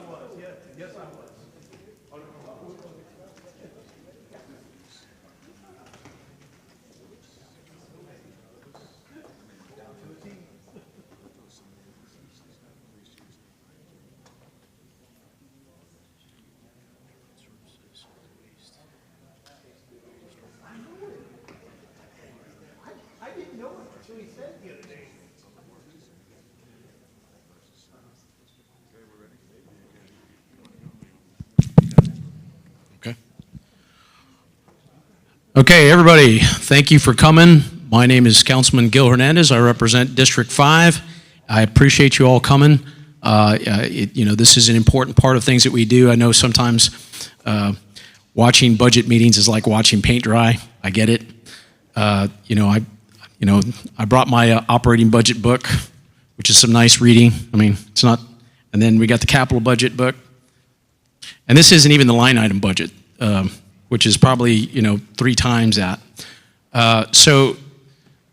was. Yes, yes, I was. I didn't know it until he said the other day. Okay. Okay, everybody, thank you for coming. My name is Councilman Gil Hernandez. I represent District 5. I appreciate you all coming. This is an important part of things that we do. I know sometimes watching budget meetings is like watching paint dry. I get it. I brought my operating budget book, which is some nice reading. I mean, it's not, and then we got the capital budget book. And this isn't even the line item budget, which is probably, 3 times that. So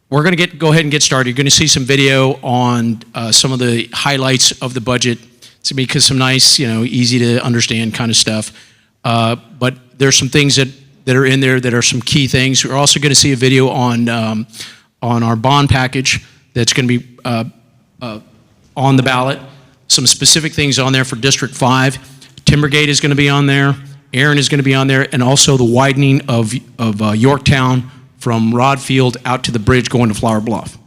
we're going to go ahead and get started. You're going to see some video on some of the highlights of the budget. It's going to be some nice, easy to understand kind of stuff. But there's some things that are in there that are some key things. We're also going to see a video on our bond package that's going to be on the ballot. Some specific things on there for District 5. Timbergate is going to be on there. Aaron is going to be on there, and also the widening of Yorktown from Rod Field out to the bridge going to Flower Bluff.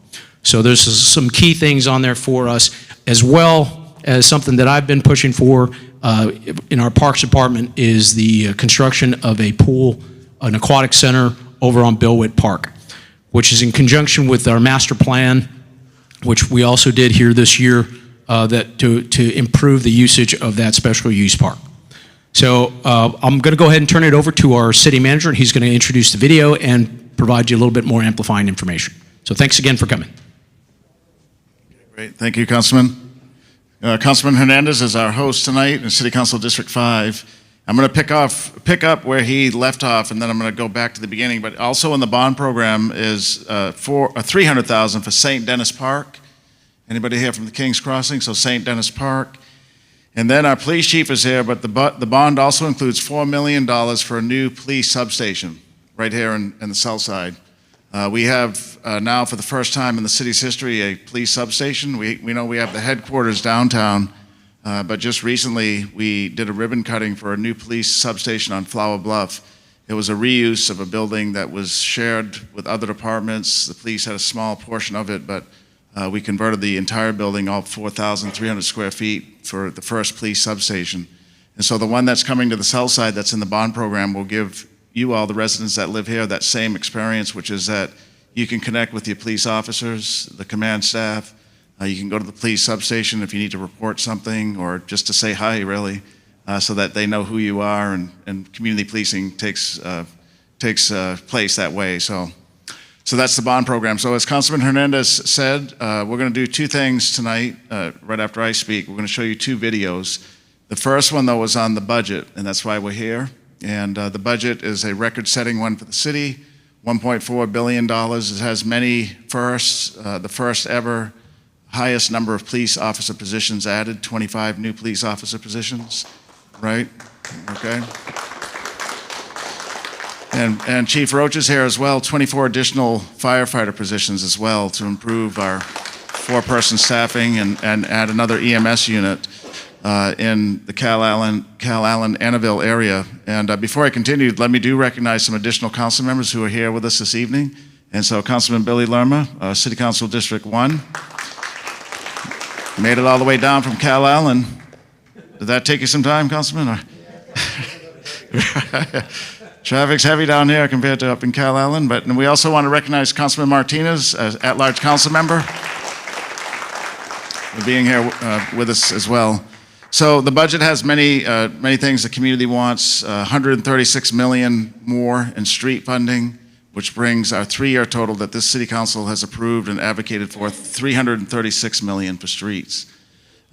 So there's some key things on there for us, as well as something that I've been pushing for in our Parks Department is the construction of a pool, an aquatic center over on Bill Witt Park, which is in conjunction with our master plan, which we also did here this year, that to improve the usage of that special use park. So I'm going to go ahead and turn it over to our city manager, and he's going to introduce the video and provide you a little bit more amplifying information. So thanks again for coming. Great, thank you, Councilman. Councilman Hernandez is our host tonight in City Council District 5. I'm going to pick up where he left off, and then I'm going to go back to the beginning. But also in the bond program is $300,000 for St. Denis Park. Anybody here from the King's Crossing? So St. Denis Park. And then our police chief is here, but the bond also includes $4 million for a new police substation right here in the south side. We have now, for the first time in the city's history, a police substation. We know we have the headquarters downtown, but just recently we did a ribbon cutting for a new police substation on Flower Bluff. It was a reuse of a building that was shared with other departments. The police had a small portion of it, but we converted the entire building, all 4,300 square feet, for the first police substation. And so the one that's coming to the south side that's in the bond program will give you all, the residents that live here, that same experience, which is that you can connect with your police officers, the command staff. You can go to the police substation if you need to report something or just to say hi, really, so that they know who you are, and community policing takes place that way. So that's the bond program. So as Councilman Hernandez said, we're going to do 2 things tonight, right after I speak. We're going to show you 2 videos. The first one, though, was on the budget, and that's why we're here. And the budget is a record-setting one for the city, $1.4 billion. It has many firsts, the first ever highest number of police officer positions added, 25 new police officer positions, right? Okay. And Chief Roach is here as well, 24 additional firefighter positions as well to improve our 4-person staffing and add another EMS unit in the Cal Allen, Annaville area. And before I continue, let me recognize some additional council members who are here with us this evening. And so Councilman Billy Lerma, City Council District 1, made it all the way down from Cal Allen. Did that take you some time, Councilman? Or? Traffic's heavy down here compared to up in Cal Allen, but we also want to recognize Councilman Martinez, as at-large council member, for being here with us as well. So the budget has many things the community wants. 136 million more in street funding, which brings our 3-year total that this city council has approved and advocated for, 336 million for streets.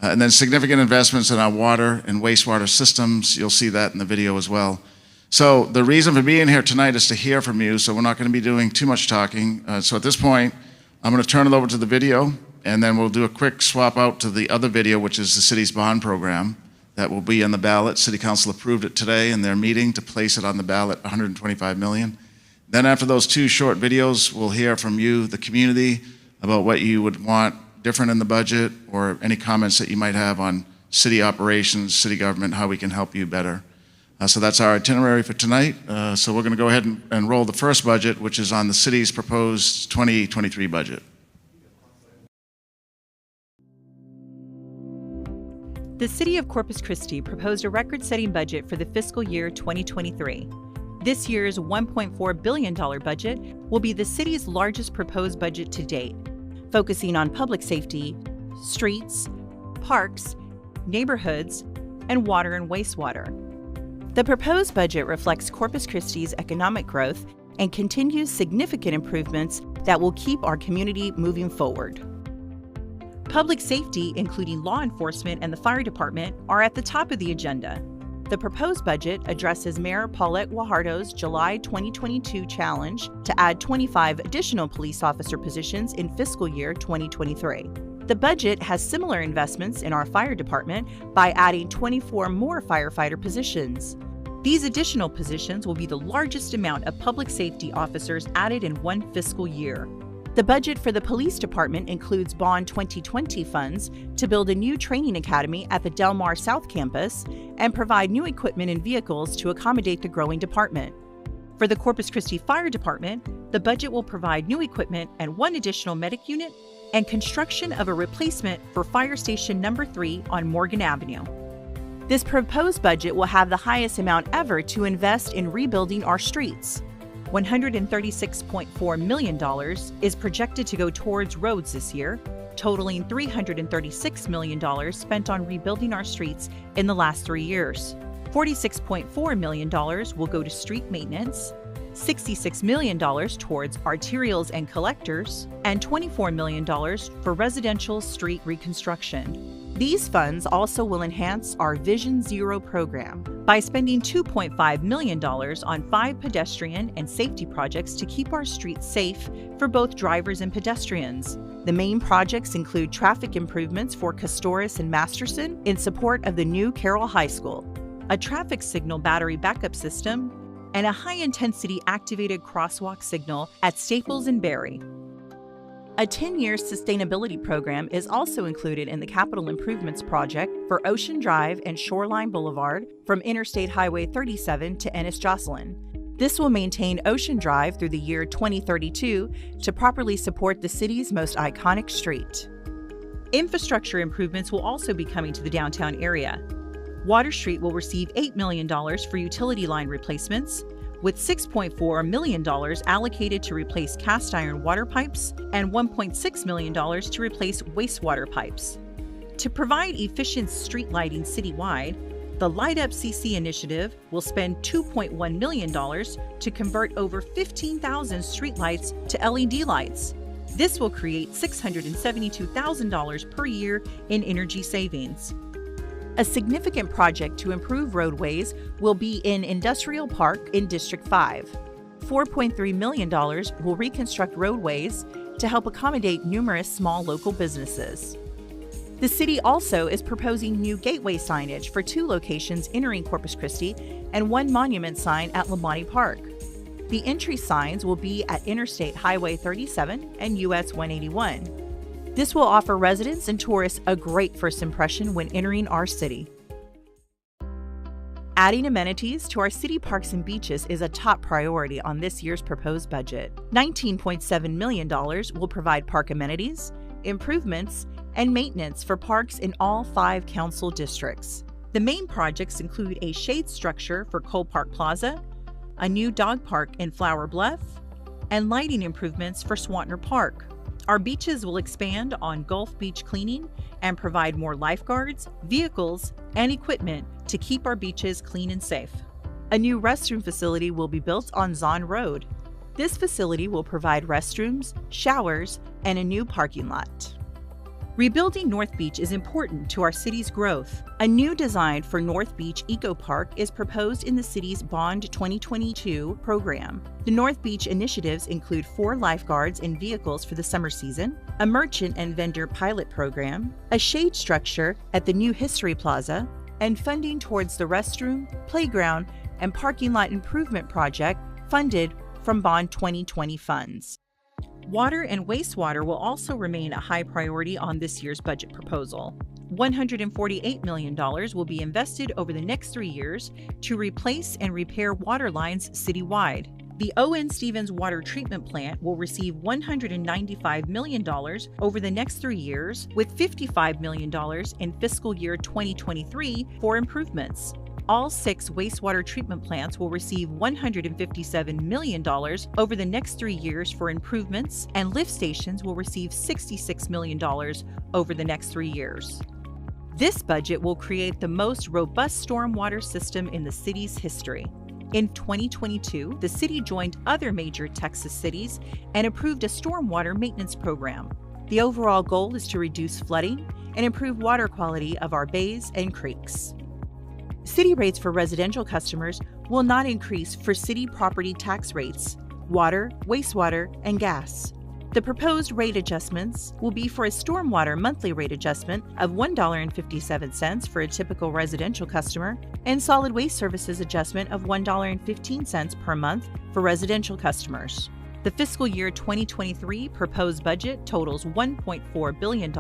And then significant investments in our water and wastewater systems. You'll see that in the video as well. So the reason for being here tonight is to hear from you, so we're not going to be doing too much talking. So at this point, I'm going to turn it over to the video, and then we'll do a quick swap out to the other video, which is the city's bond program. that will be on the ballot. City Council approved it today in their meeting to place it on the ballot, $125 million. Then after those 2 short videos, we'll hear from you, the community, about what you would want different in the budget or any comments that you might have on city operations, city government, how we can help you better. So that's our itinerary for tonight. So we're going to go ahead and roll the first budget, which is on the city's proposed 2023 budget. The City of Corpus Christi proposed a record-setting budget for the fiscal year 2023. This year's $1.4 billion budget will be the city's largest proposed budget to date, focusing on public safety, streets, parks, neighborhoods, and water and wastewater. The proposed budget reflects Corpus Christi's economic growth and continues significant improvements that will keep our community moving forward. Public safety, including law enforcement and the fire department, are at the top of the agenda. The proposed budget addresses Mayor Paulette Guajardo's July 2022 challenge to add 25 additional police officer positions in fiscal year 2023. The budget has similar investments in our fire department by adding 24 more firefighter positions. These additional positions will be the largest amount of public safety officers added in one fiscal year. The budget for the police department includes Bond 2020 funds to build a new training academy at the Del Mar South campus and provide new equipment and vehicles to accommodate the growing department. For the Corpus Christi Fire Department, the budget will provide new equipment and 1 additional medic unit and construction of a replacement for Fire Station Number 3 on Morgan Avenue. This proposed budget will have the highest amount ever to invest in rebuilding our streets. $136.4 million is projected to go towards roads this year, totaling $336 million spent on rebuilding our streets in the last 3 years. $46.4 million will go to street maintenance, $66 million towards arterials and collectors, and $24 million for residential street reconstruction. These funds also will enhance our Vision Zero program by spending $2.5 million on 5 pedestrian and safety projects to keep our streets safe for both drivers and pedestrians. The main projects include traffic improvements for Castoris and Masterson in support of the new Carroll High School, a traffic signal battery backup system, and a high-intensity activated crosswalk signal at Staples and Berry. A 10-year sustainability program is also included in the capital improvements project for Ocean Drive and Shoreline Boulevard from Interstate Highway 37 to Ennis-Jocelyn. This will maintain Ocean Drive through the year 2032 to properly support the city's most iconic street. Infrastructure improvements will also be coming to the downtown area. Water Street will receive $8 million for utility line replacements, with $6.4 million allocated to replace cast iron water pipes and $1.6 million to replace wastewater pipes. To provide efficient street lighting citywide, the Light Up CC initiative will spend $2.1 million to convert over 15,000 streetlights to LED lights. This will create $672,000 per year in energy savings. A significant project to improve roadways will be in Industrial Park in District 5. $4.3 million will reconstruct roadways to help accommodate numerous small local businesses. The city also is proposing new gateway signage for 2 locations entering Corpus Christi and 1 monument sign at Lamani Park. The entry signs will be at Interstate Highway 37 and US 181. This will offer residents and tourists a great first impression when entering our city. Adding amenities to our city parks and beaches is a top priority on this year's proposed budget. $19.7 million will provide park amenities, improvements, and maintenance for parks in all 5 council districts. The main projects include a shade structure for Cole Park Plaza, a new dog park in Flower Bluff, and lighting improvements for Swantner Park. Our beaches will expand on Gulf Beach cleaning and provide more lifeguards, vehicles, and equipment to keep our beaches clean and safe. A new restroom facility will be built on Zahn Road. This facility will provide restrooms, showers, and a new parking lot. Rebuilding North Beach is important to our city's growth. A new design for North Beach Eco Park is proposed in the city's Bond 2022 program. The North Beach initiatives include 4 lifeguards and vehicles for the summer season, a merchant and vendor pilot program, a shade structure at the new History Plaza, and funding towards the restroom, playground, and parking lot improvement project funded from Bond 2020 funds. Water and wastewater will also remain a high priority on this year's budget proposal. $148 million will be invested over the next 3 years to replace and repair water lines citywide. The O.N. Stevens Water Treatment Plant will receive $195 million over the next 3 years, with $55 million in fiscal year 2023 for improvements. All 6 wastewater treatment plants will receive $157 million over the next 3 years for improvements, and lift stations will receive $66 million over the next 3 years. This budget will create the most robust stormwater system in the city's history. In 2022, the city joined other major Texas cities and approved a stormwater maintenance program. The overall goal is to reduce flooding and improve water quality of our bays and creeks. City rates for residential customers will not increase for city property tax rates, water, wastewater, and gas. The proposed rate adjustments will be for a stormwater monthly rate adjustment of $1.57 for a typical residential customer and solid waste services adjustment of $1.15 per month for residential customers. The fiscal year 2023 proposed budget totals $1.4 billion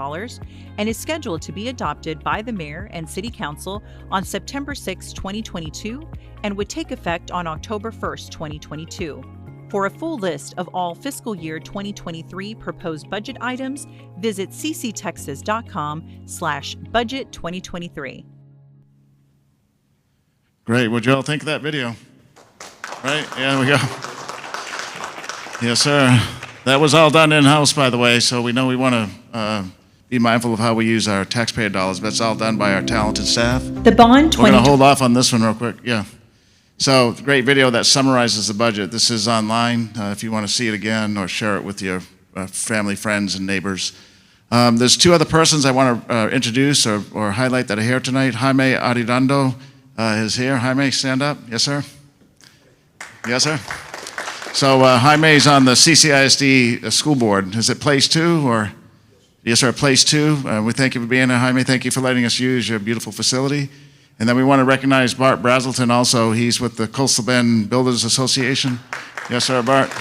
and is scheduled to be adopted by the Mayor and City Council on September 6, 2022, and would take effect on October 1, 2022. For a full list of all fiscal year 2023 proposed budget items, visit cctexas.com/budget 2023. Great. What'd you all think of that video? Right? Yeah, we go. Yes, sir. That was all done in-house, by the way, so we know we want to be mindful of how we use our taxpayer dollars, but it's all done by our talented staff. The Bond 20... We're going to hold off on this one real quick. Yeah. So, great video that summarizes the budget. This is online if you want to see it again or share it with your family, friends, and neighbors. There's 2 other persons I want to introduce or highlight that are here tonight. Jaime Arredondo is here. Jaime, stand up. Yes, sir. Yes, sir. So Jaime is on the CCISD school board. Is it place 2 or? Yes, sir, place 2. We thank you for being here, Jaime. Thank you for letting us use your beautiful facility. And then we want to recognize Bart Brazelton also. He's with the Coastal Bend Builders Association. Yes, sir, Bart.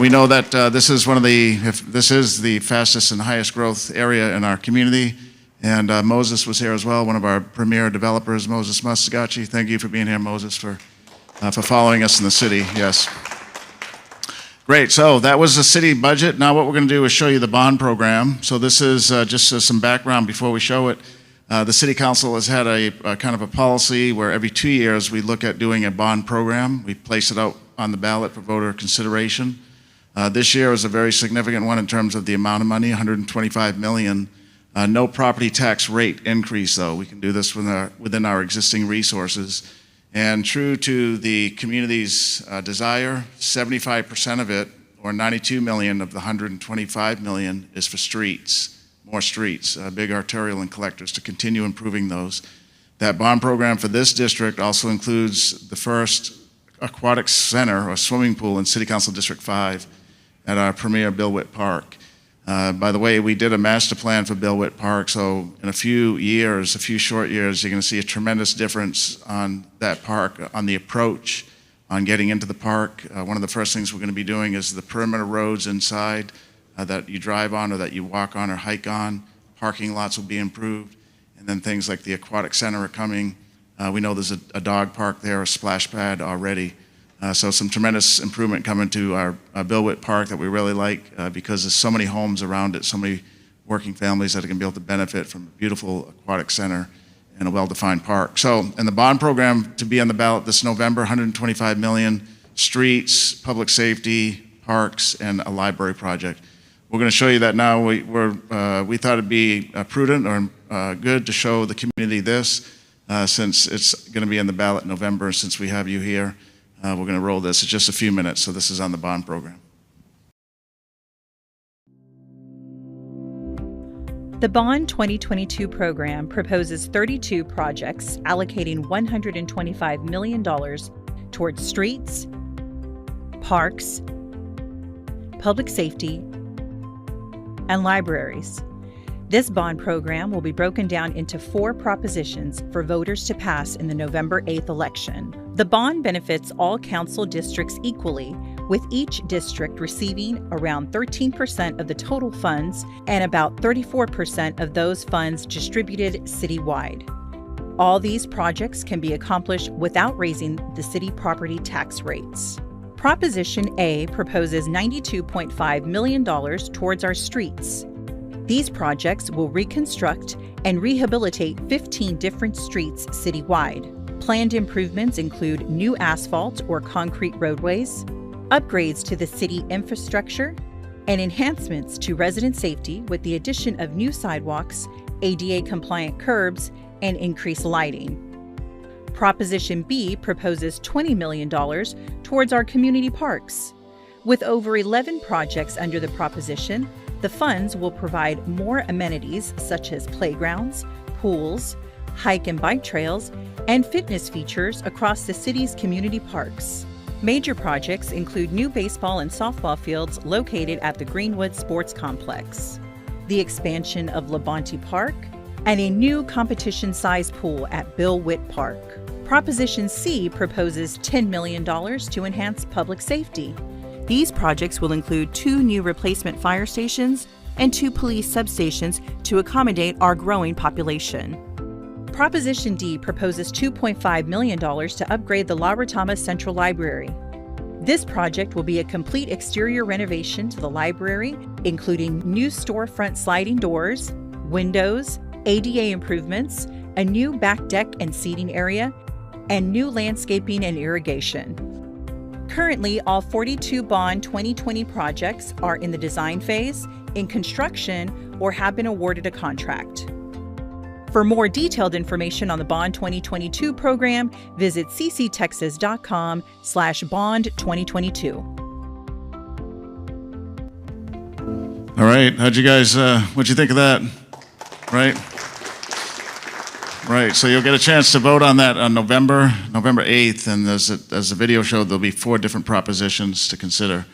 We know that this is this is the fastest and highest growth area in our community. And Moses was here as well, one of our premier developers, Moses Masagachi. Thank you for being here, Moses, for following us in the city. Yes. Great. So that was the city budget. Now what we're going to do is show you the bond program. So this is just some background before we show it. The City Council has had a kind of a policy where every 2 years we look at doing a bond program. We place it out on the ballot for voter consideration. This year was a very significant one in terms of the amount of money, $125 million. No property tax rate increase, though. We can do this within our existing resources. And true to the community's desire, 75% of it, or $92 million of the $125 million, is for streets. More streets, big arterial and collectors, to continue improving those. That bond program for this district also includes the first aquatic center or swimming pool in City Council District 5 at our premier Bill Witt Park. By the way, we did a master plan for Bill Witt Park, so in a few short years, you're going to see a tremendous difference on that park, on the approach, on getting into the park. One of the first things we're going to be doing is the perimeter roads inside that you drive on or that you walk on or hike on. Parking lots will be improved. And then things like the aquatic center are coming. We know there's a dog park there, a splash pad already. So some tremendous improvement coming to our Bill Witt Park that we really like because there's so many homes around it, so many working families that are going to be able to benefit from a beautiful aquatic center and a well-defined park. So, and the bond program to be on the ballot this November, $125 million, streets, public safety, parks, and a library project. We're going to show you that now. We thought it'd be prudent or good to show the community this since it's going to be on the ballot in November, and since we have you here. We're going to roll this. It's just a few minutes, so this is on the bond program. The Bond 2022 program proposes 32 projects allocating $125 million towards streets, parks, public safety, and libraries. This bond program will be broken down into 4 propositions for voters to pass in the November 8th election. The bond benefits all council districts equally, with each district receiving around 13% of the total funds and about 34% of those funds distributed citywide. All these projects can be accomplished without raising the city property tax rates. Proposition A proposes $92.5 million towards our streets. These projects will reconstruct and rehabilitate 15 different streets citywide. Planned improvements include new asphalt or concrete roadways, upgrades to the city infrastructure, and enhancements to resident safety with the addition of new sidewalks, ADA-compliant curbs, and increased lighting. Proposition B proposes $20 million towards our community parks. With over 11 projects under the proposition, the funds will provide more amenities such as playgrounds, pools, hike and bike trails, and fitness features across the city's community parks. Major projects include new baseball and softball fields located at the Greenwood Sports Complex, the expansion of Labonte Park, and a new competition-sized pool at Bill Witt Park. Proposition C proposes $10 million to enhance public safety. These projects will include 2 new replacement fire stations and 2 police substations to accommodate our growing population. Proposition D proposes $2.5 million to upgrade the La Retama Central Library. This project will be a complete exterior renovation to the library, including new storefront sliding doors, windows, ADA improvements, a new back deck and seating area, and new landscaping and irrigation. Currently, all 42 Bond 2020 projects are in the design phase, in construction, or have been awarded a contract. For more detailed information on the Bond 2022 program, visit cctexas.com/bond2022. All right, how'd you guys, what'd you think of that? Right? Right, so you'll get a chance to vote on that on November 8th, and as the video showed, there'll be 4 different propositions to consider.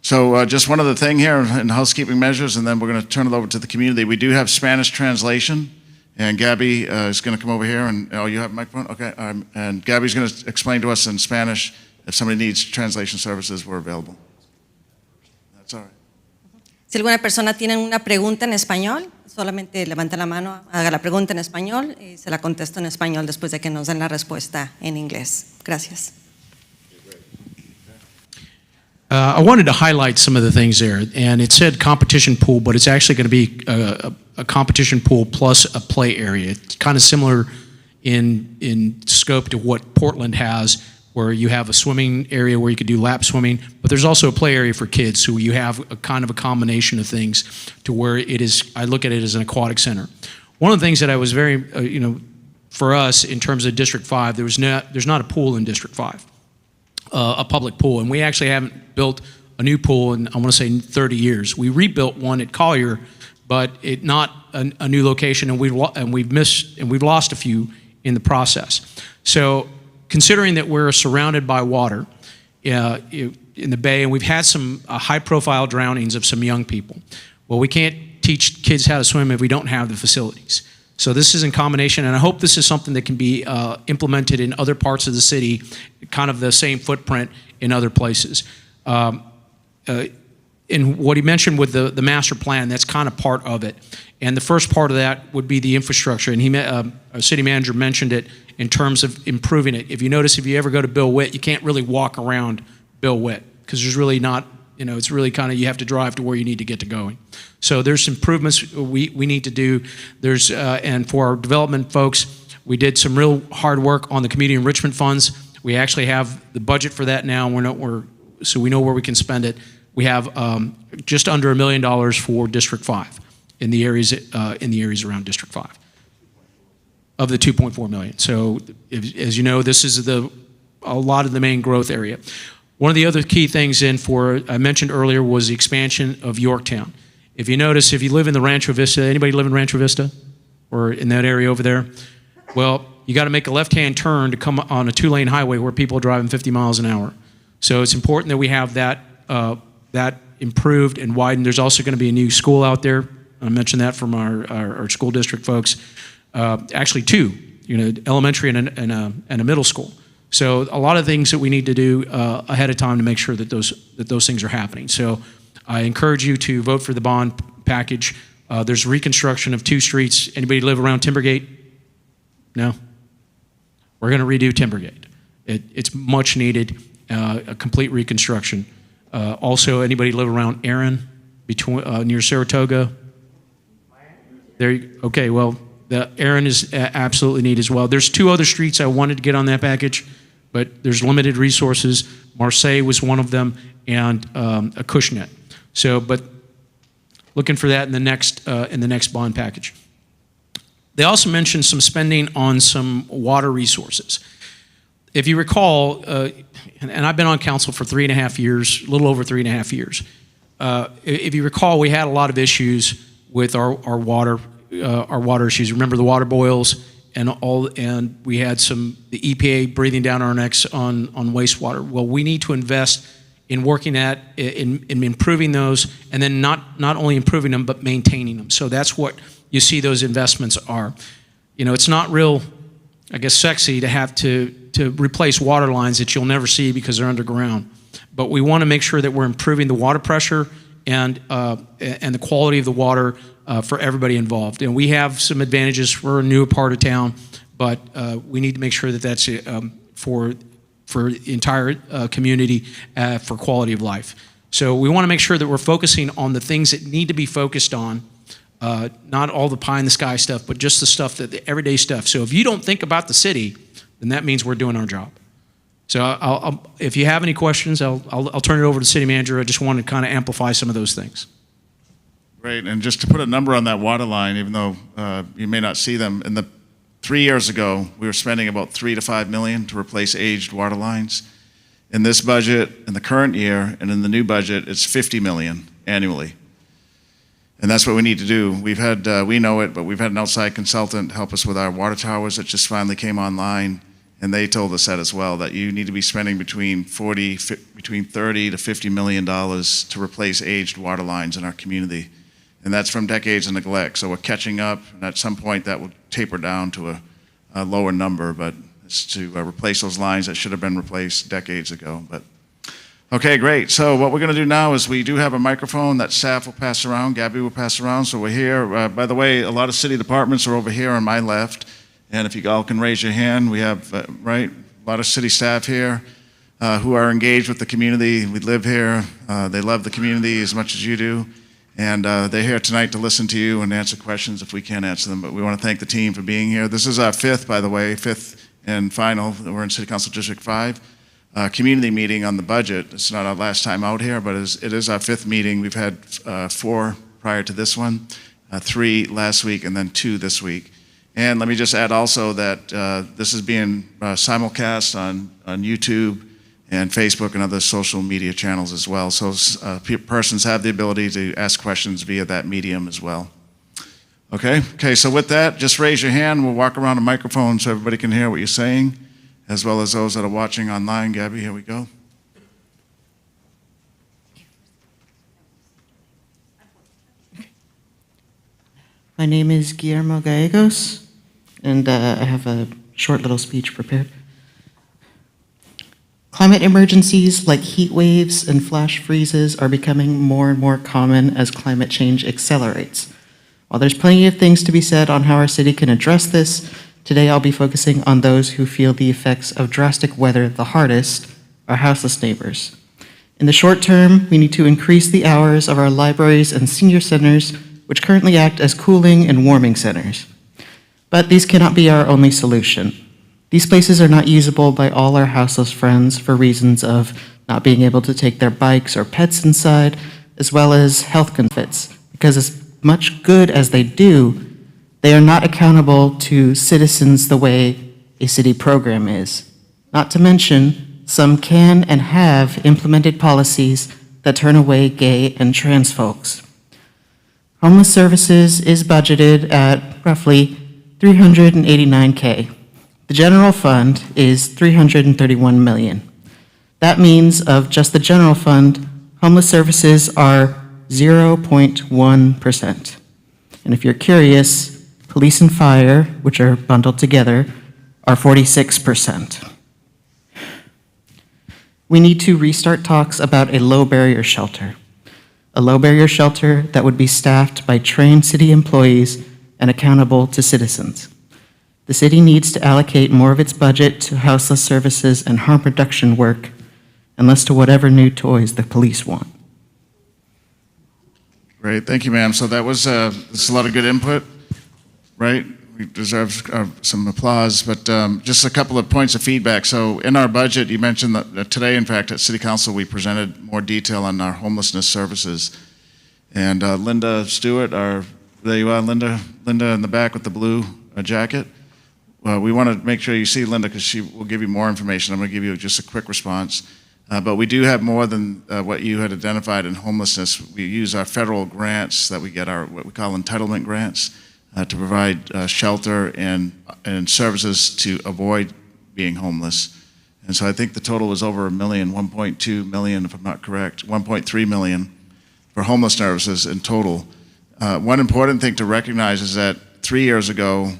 So just one other thing here in housekeeping measures, and then we're going to turn it over to the community. We do have Spanish translation, and Gabby is going to come over here, and, oh, you have a microphone? Okay, and Gabby's going to explain to us in Spanish. If somebody needs translation services, we're available. That's all right. Si alguna persona tiene una pregunta en español, solamente levante la mano, haga la pregunta en español y se la contesto en español después de que nos den la respuesta en inglés. Gracias. I wanted to highlight some of the things there, and it said competition pool, but it's actually going to be a competition pool plus a play area. It's kind of similar in scope to what Portland has, where you have a swimming area where you could do lap swimming, but there's also a play area for kids, so you have a kind of a combination of things to where it is, I look at it as an aquatic center. One of the things that I was very, for us in terms of District 5, there's not a pool in District 5, a public pool, and we actually haven't built a new pool in, I want to say, 30 years. We rebuilt one at Collier, but it not a new location, and we've lost a few in the process. So, considering that we're surrounded by water in the bay, and we've had some high-profile drownings of some young people, well, we can't teach kids how to swim if we don't have the facilities. So this is in combination, and I hope this is something that can be implemented in other parts of the city, kind of the same footprint in other places. And what he mentioned with the master plan, that's kind of part of it. And the first part of that would be the infrastructure, and our city manager mentioned it in terms of improving it. If you notice, if you ever go to Bill Witt, you can't really walk around Bill Witt because there's really not, it's really kind of, you have to drive to where you need to get to going. So there's improvements we need to do. There's, and for our development folks, we did some real hard work on the community enrichment funds. We actually have the budget for that now. So we know where we can spend it. We have just under $1 million for District 5 in the areas around District 5 of the 2.4 million. So as you know, this is a lot of the main growth area. One of the other key things I mentioned earlier was the expansion of Yorktown. If you notice, if you live in the Rancho Vista, anybody live in Rancho Vista or in that area over there? Well, you got to make a left-hand turn to come on a 2-lane highway where people are driving 50 miles an hour. So it's important that we have that improved and widened. There's also going to be a new school out there I mentioned that from our school district folks. Actually, two, elementary and a middle school. So a lot of things that we need to do ahead of time to make sure that those things are happening. So I encourage you to vote for the bond package. There's reconstruction of 2 streets. Anybody live around Timbergate? No? We're going to redo Timbergate. It's much needed, a complete reconstruction. Also, anybody live around Erin, near Saratoga? Okay, well, the Erin is absolutely needed as well. There's 2 other streets I wanted to get on that package, but there's limited resources. Marseille was one of them, and Acushnet. So, but looking for that in the next bond package. They also mentioned some spending on some water resources. If you recall, and I've been on council for 3.5 years, a little over 3.5 years. If you recall, we had a lot of issues with our water issues. Remember the water boils and we had the EPA breathing down our necks on wastewater. Well, we need to invest in working in improving those, and then not only improving them but maintaining them. So that's what you see those investments are. It's not real, I guess, sexy to have to replace water lines that you'll never see because they're underground. But we want to make sure that we're improving the water pressure and the quality of the water for everybody involved. And we have some advantages for a newer part of town, but we need to make sure that that's for the entire community for quality of life. So we want to make sure that we're focusing on the things that need to be focused on, not all the pie in the sky stuff, but just the everyday stuff. So if you don't think about the city, then that means we're doing our job. So if you have any questions, I'll turn it over to the city manager. I just want to kind of amplify some of those things. Great, and just to put a number on that water line, even though you may not see them, 3 years ago, we were spending about $3 to $5 million to replace aged water lines. In this budget, in the current year, and in the new budget, it's $50 million annually. And that's what we need to do. We've had, we know it, but we've had an outside consultant help us with our water towers that just finally came online, and they told us that as well, that you need to be spending between $30 to $50 million to replace aged water lines in our community. And that's from decades of neglect. So we're catching up, and at some point that will taper down to a lower number, but it's to replace those lines that should have been replaced decades ago. But okay, great. So what we're going to do now is we do have a microphone that staff will pass around, Gabby will pass around. So we're here. By the way, a lot of city departments are over here on my left. And if you all can raise your hand, we have, a lot of city staff here who are engaged with the community. We live here. They love the community as much as you do. And they're here tonight to listen to you and answer questions if we can't answer them. But we want to thank the team for being here. This is our fifth and final. We're in City Council District 5. Community meeting on the budget. It's not our last time out here, but it is our 5th meeting. We've had 4 prior to this one, 3 last week, and then 2 this week. And let me just add also that this is being simulcast on YouTube and Facebook and other social media channels as well. So persons have the ability to ask questions via that medium as well. Okay, so with that, just raise your hand. We'll walk around a microphone so everybody can hear what you're saying, as well as those that are watching online. Gabby, here we go. My name is Guillermo Gallegos, and I have a short little speech prepared. Climate emergencies like heat waves and flash freezes are becoming more and more common as climate change accelerates. While there's plenty of things to be said on how our city can address this, today I'll be focusing on those who feel the effects of drastic weather the hardest, our houseless neighbors. In the short term, we need to increase the hours of our libraries and senior centers, which currently act as cooling and warming centers. But these cannot be our only solution. These places are not usable by all our houseless friends for reasons of not being able to take their bikes or pets inside, as well as health benefits, because as much good as they do, they are not accountable to citizens the way a city program is. Not to mention, some can and have implemented policies that turn away gay and trans folks. Homeless services is budgeted at roughly $389K. The general fund is $331 million. That means of just the general fund, homeless services are 0.1%. And if you're curious, police and fire, which are bundled together, are 46%. We need to restart talks about a low-barrier shelter. A low-barrier shelter that would be staffed by trained city employees and accountable to citizens. The city needs to allocate more of its budget to houseless services and harm reduction work, and less to whatever new toys the police want. Great, thank you, ma'am. So that was that's a lot of good input, right? We deserve some applause, but just a couple of points of feedback. So in our budget, you mentioned that today, in fact, at City Council, we presented more detail on our homelessness services. And Linda Stewart, there you are, Linda in the back with the blue jacket. We want to make sure you see Linda because she will give you more information. I'm going to give you just a quick response. But we do have more than what you had identified in homelessness. We use our federal grants that we get, what we call entitlement grants, to provide shelter and services to avoid being homeless. And so I think the total was over $1 million, 1.2 million, if I'm not correct, 1.3 million for homeless services in total. One important thing to recognize is that 3 years ago,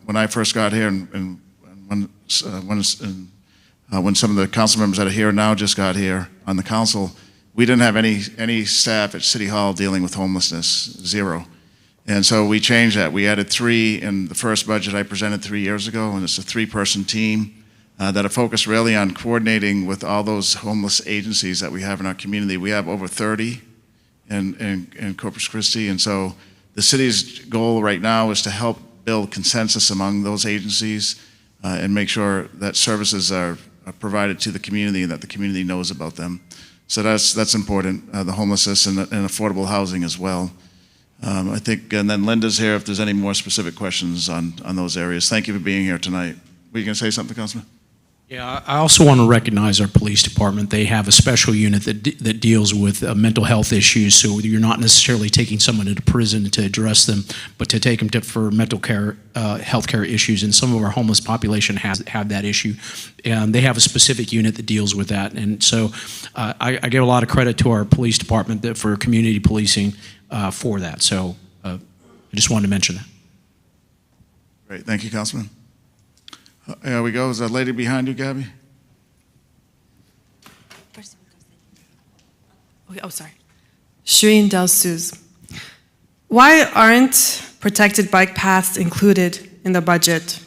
when I first got here, and when some of the council members that are here now just got here on the council, we didn't have any staff at City Hall dealing with homelessness, zero. And so we changed that. We added 3 in the first budget I presented 3 years ago, and it's a 3-person team that are focused really on coordinating with all those homeless agencies that we have in our community. We have over 30 in Corpus Christi, and so the city's goal right now is to help build consensus among those agencies and make sure that services are provided to the community and that the community knows about them. So that's important, the homelessness and affordable housing as well. I think, and then Linda's here if there's any more specific questions on those areas. Thank you for being here tonight. Were you going to say something, Councilman? Yeah, I also want to recognize our police department. They have a special unit that deals with mental health issues, so you're not necessarily taking someone into prison to address them, but to take them for mental care, health care issues, and some of our homeless population have that issue, and they have a specific unit that deals with that, and so I give a lot of credit to our police department for community policing for that, so I just wanted to mention that. Great, thank you, Councilman. Here we go. Is that lady behind you, Gabby? Oh, sorry. Shireen Del Suz. Why aren't protected bike paths included in the budget?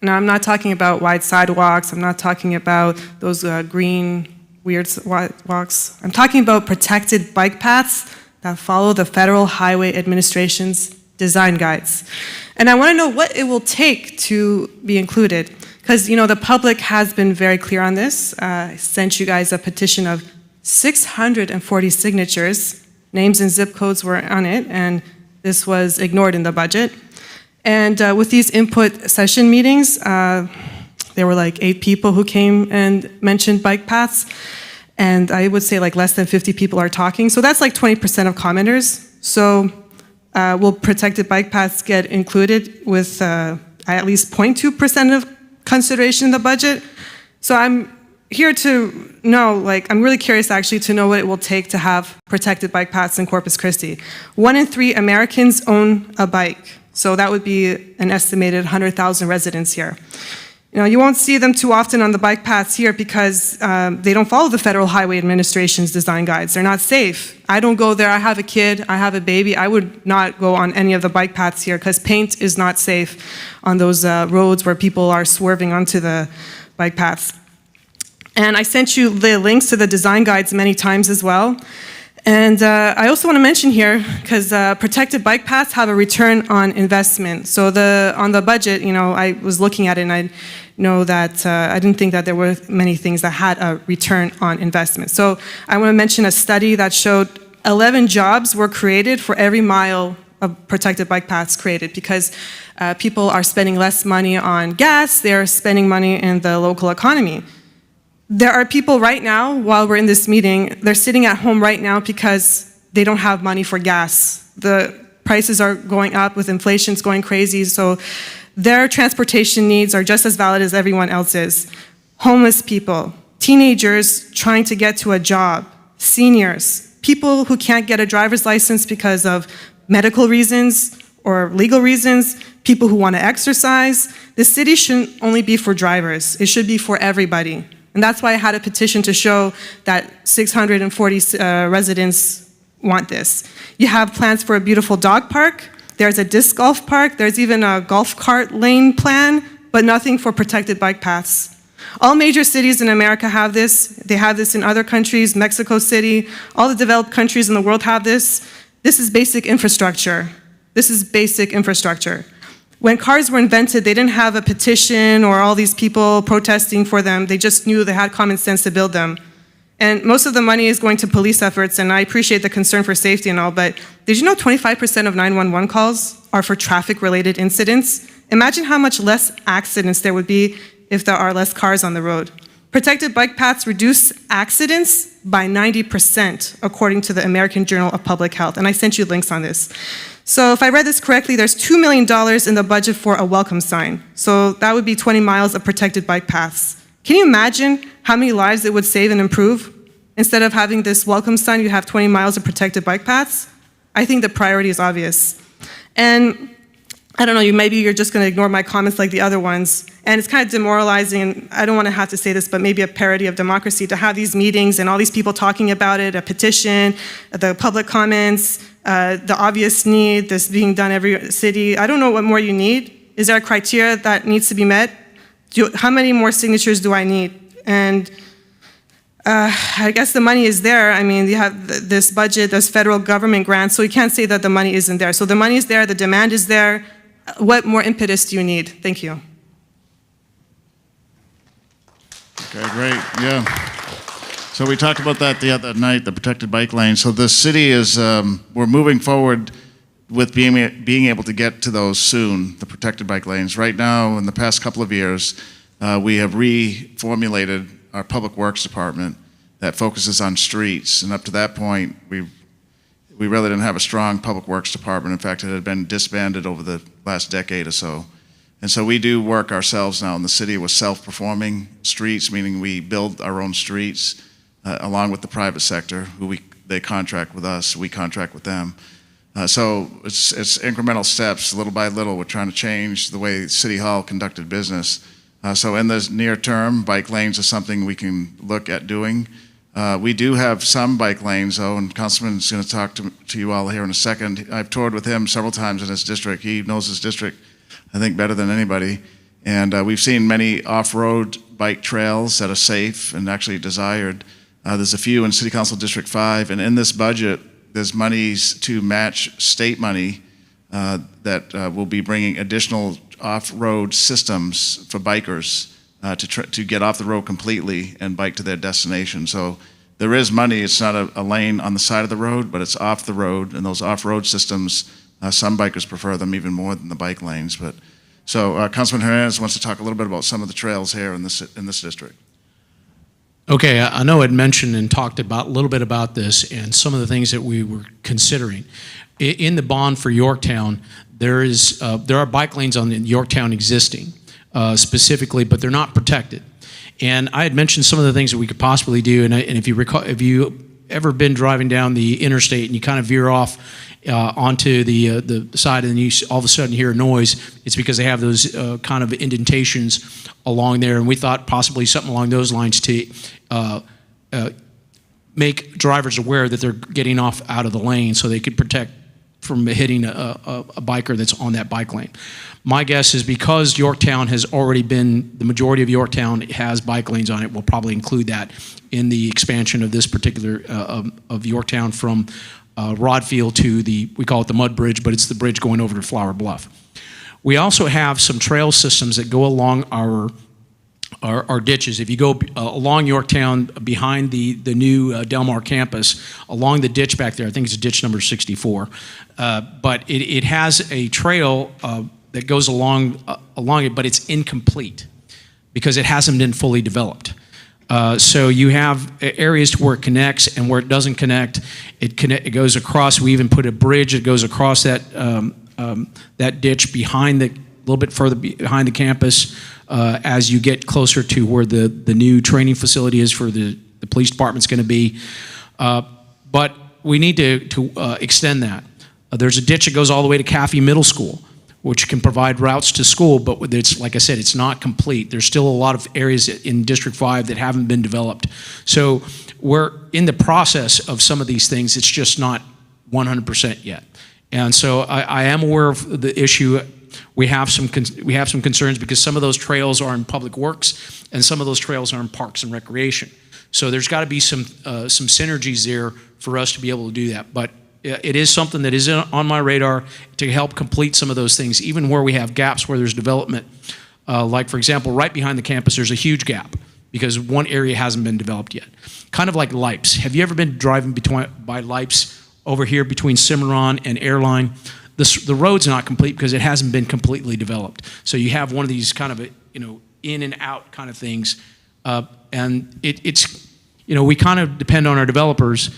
Now, I'm not talking about wide sidewalks. I'm not talking about those green, weird walks. I'm talking about protected bike paths that follow the Federal Highway Administration's design guides. And I want to know what it will take to be included. Because, you know, the public has been very clear on this. I sent you guys a petition of 640 signatures. Names and zip codes were on it, and this was ignored in the budget. And with these input session meetings, there were like 8 people who came and mentioned bike paths. And I would say like less than 50 people are talking. So that's like 20% of commenters. So will protected bike paths get included with at least 0.2% of consideration in the budget? So I'm here to know, like, I'm really curious actually to know what it will take to have protected bike paths in Corpus Christi. 1 in 3 Americans own a bike. So that would be an estimated 100,000 residents here. You know, you won't see them too often on the bike paths here because they don't follow the Federal Highway Administration's design guides. They're not safe. I don't go there. I have a kid. I have a baby. I would not go on any of the bike paths here because paint is not safe on those roads where people are swerving onto the bike paths. And I sent you the links to the design guides many times as well. And I also want to mention here, because protected bike paths have a return on investment. So on the budget, you know, I was looking at it and I know that I didn't think that there were many things that had a return on investment. So I want to mention a study that showed 11 jobs were created for every mile of protected bike paths created because people are spending less money on gas, they're spending money in the local economy. There are people right now, while we're in this meeting, they're sitting at home right now because they don't have money for gas. The prices are going up with inflation's going crazy, so their transportation needs are just as valid as everyone else's. Homeless people, teenagers trying to get to a job, seniors, people who can't get a driver's license because of medical reasons or legal reasons, people who want to exercise. The city shouldn't only be for drivers. It should be for everybody. And that's why I had a petition to show that 640 residents want this. You have plans for a beautiful dog park. There's a disc golf park. There's even a golf cart lane plan, but nothing for protected bike paths. All major cities in America have this. They have this in other countries, Mexico City. All the developed countries in the world have this. This is basic infrastructure. This is basic infrastructure. When cars were invented, they didn't have a petition or all these people protesting for them. They just knew they had common sense to build them. And most of the money is going to police efforts, and I appreciate the concern for safety and all, but did you know 25% of 911 calls are for traffic-related incidents? Imagine how much less accidents there would be if there are less cars on the road. Protected bike paths reduce accidents by 90%, according to the American Journal of Public Health, and I sent you links on this. So if I read this correctly, there's $2 million in the budget for a welcome sign. So that would be 20 miles of protected bike paths. Can you imagine how many lives it would save and improve? Instead of having this welcome sign, you have 20 miles of protected bike paths? I think the priority is obvious. And I don't know, maybe you're just gonna ignore my comments like the other ones. And it's kind of demoralizing, and I don't wanna have to say this, but maybe a parody of democracy, to have these meetings and all these people talking about it, a petition, the public comments, the obvious need, this being done every city. I don't know what more you need. Is there a criteria that needs to be met? How many more signatures do I need? And I guess the money is there. I mean, you have this budget, there's federal government grants, so you can't say that the money isn't there. So the money is there, the demand is there. What more impetus do you need? Thank you. Okay, great, yeah. So we talked about that the other night, the protected bike lane. So the city is, we're moving forward with being able to get to those soon, the protected bike lanes. Right now, in the past couple of years, we have reformulated our Public Works Department that focuses on streets. And up to that point, we really didn't have a strong Public Works Department. In fact, it had been disbanded over the last decade or so. And so we do work ourselves now in the city with self-performing streets, meaning we build our own streets along with the private sector, they contract with us, we contract with them. So it's incremental steps, little by little. We're trying to change the way City Hall conducted business. So in the near term, bike lanes is something we can look at doing. We do have some bike lanes, though, and Councilman's going to talk to you all here in a second. I've toured with him several times in his district. He knows his district, I think, better than anybody. And we've seen many off-road bike trails that are safe and actually desired. There's a few in City Council District 5, and in this budget, there's monies to match state money that will be bringing additional off-road systems for bikers to get off the road completely and bike to their destination. So there is money. It's not a lane on the side of the road, but it's off the road, and those off-road systems, some bikers prefer them even more than the bike lanes. But so Councilman Hernandez wants to talk a little bit about some of the trails here in this district. Okay, I know I'd mentioned and talked about a little bit about this and some of the things that we were considering. In the bond for Yorktown, there are bike lanes on the Yorktown existing specifically, but they're not protected. And I had mentioned some of the things that we could possibly do, and if you recall, if you ever been driving down the interstate and you kind of veer off onto the side and you all of a sudden hear a noise, it's because they have those kind of indentations along there, and we thought possibly something along those lines to make drivers aware that they're getting off out of the lane so they could protect from hitting a biker that's on that bike lane. My guess is because Yorktown has already been, the majority of Yorktown has bike lanes on it, we'll probably include that in the expansion of this particular, of Yorktown from Rodfield to we call it the Mud Bridge, but it's the bridge going over to Flower Bluff. We also have some trail systems that go along our ditches. If you go along Yorktown behind the new Del Mar campus, along the ditch back there, I think it's ditch number 64, but it has a trail that goes along it, but it's incomplete because it hasn't been fully developed. So you have areas to where it connects, and where it doesn't connect, it goes across. We even put a bridge that goes across that that ditch behind a little bit further behind the campus as you get closer to where the new training facility is for the police department's going to be. But we need to extend that. There's a ditch that goes all the way to Caffey Middle School, which can provide routes to school, but it's, like I said, it's not complete. There's still a lot of areas in District 5 that haven't been developed. So we're in the process of some of these things. It's just not 100% yet. And so I am aware of the issue. We have some concerns because some of those trails are in public works and some of those trails are in parks and recreation. So there's got to be some synergies there for us to be able to do that. But it is something that is on my radar to help complete some of those things, even where we have gaps where there's development. Like, for example, right behind the campus, there's a huge gap because one area hasn't been developed yet. Kind of like Lipes. Have you ever been driving by Lipes over here between Cimarron and Airline? The road's not complete because it hasn't been completely developed. So you have one of these kind of, in and out kind of things. And it's, we kind of depend on our developers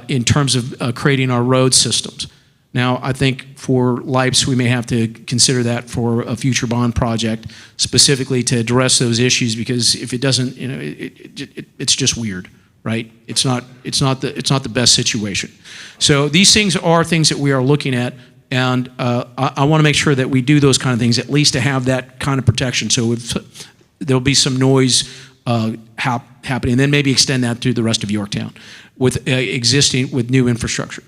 in terms of creating our road systems. Now, I think for Lipes, we may have to consider that for a future bond project, specifically to address those issues, because if it doesn't, it's just weird, right? It's not the best situation. So these things are things that we are looking at, and I want to make sure that we do those kind of things, at least to have that kind of protection. So there'll be some noise happening, and then maybe extend that to the rest of Yorktown with new infrastructure.